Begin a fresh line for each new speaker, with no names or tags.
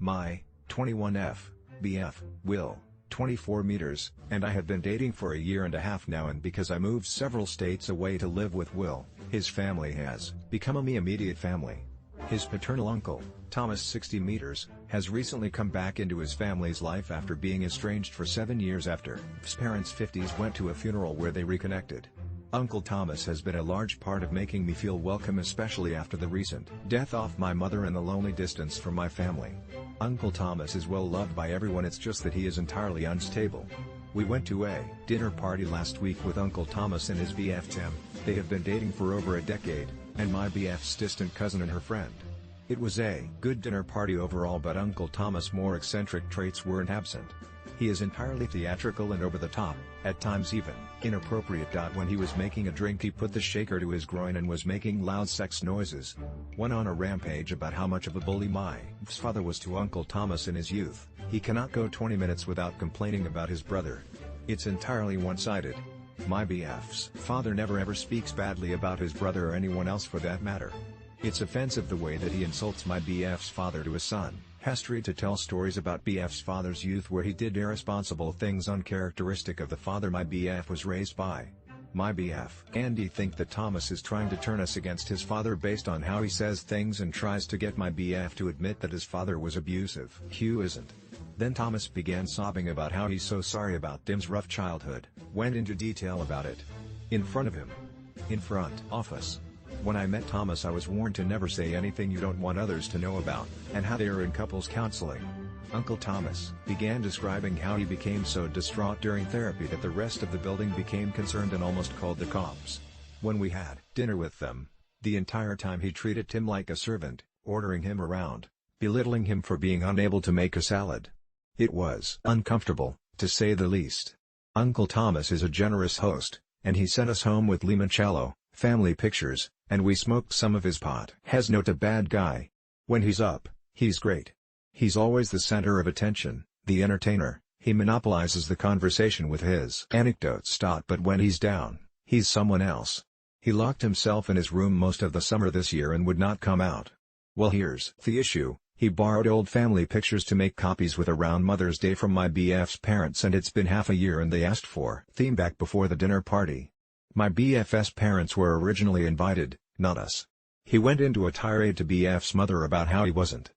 My 21F BF, Will, 24 meters, and I have been dating for a year and a half now, and because I moved several states away to live with Will, his family has become a me immediate family. His paternal uncle, Thomas 60 meters, has recently come back into his family's life after being estranged for 7 years after his parents' 50s went to a funeral where they reconnected. Uncle Thomas has been a large part of making me feel welcome, especially after the recent death of my mother and the lonely distance from my family. Uncle Thomas is well loved by everyone, it's just that he is entirely unstable. We went to a dinner party last week with Uncle Thomas and his BF Tim. They have been dating for over a decade, and my BF's distant cousin and her friend. It was a good dinner party overall, but Uncle Thomas' more eccentric traits weren't absent. He is entirely theatrical and over the top, at times even inappropriate. When he was making a drink, he put the shaker to his groin and was making loud sex noises. Went on a rampage about how much of a bully my father was to Uncle Thomas in his youth. He cannot go 20 minutes without complaining about his brother. It's entirely one-sided. My BF's father never ever speaks badly about his brother or anyone else for that matter. It's offensive the way that he insults my BF's father to his son. History to tell stories about BF's father's youth where he did irresponsible things uncharacteristic of the father my BF was raised by. My BF Andy think that Thomas is trying to turn us against his father based on how he says things and tries to get my BF to admit that his father was abusive. Hugh isn't. Then Thomas began sobbing about how he's so sorry about Tim's rough childhood, went into detail about it. In front of him. In front office. When I met Thomas, I was warned to never say anything you don't want others to know about, and how they are in couples counseling. Uncle Thomas began describing how he became so distraught during therapy that the rest of the building became concerned and almost called the cops. When we had dinner with them, the entire time he treated Tim like a servant, ordering him around, belittling him for being unable to make a salad. It was uncomfortable, to say the least. Uncle Thomas is a generous host, and he sent us home with limoncello, family pictures, and we smoked some of his pot. Has not a bad guy. When he's up, he's great. He's always the center of attention, the entertainer. He monopolizes the conversation with his anecdotes. But when he's down, he's someone else. He locked himself in his room most of the summer this year and would not come out. Well, here's the issue. He borrowed old family pictures to make copies with around Mother's Day from my BF's parents, and it's been half a year and they asked for theme back before the dinner party. My BF's parents were originally invited, not us. He went into a tirade to BF's mother about how he wasn't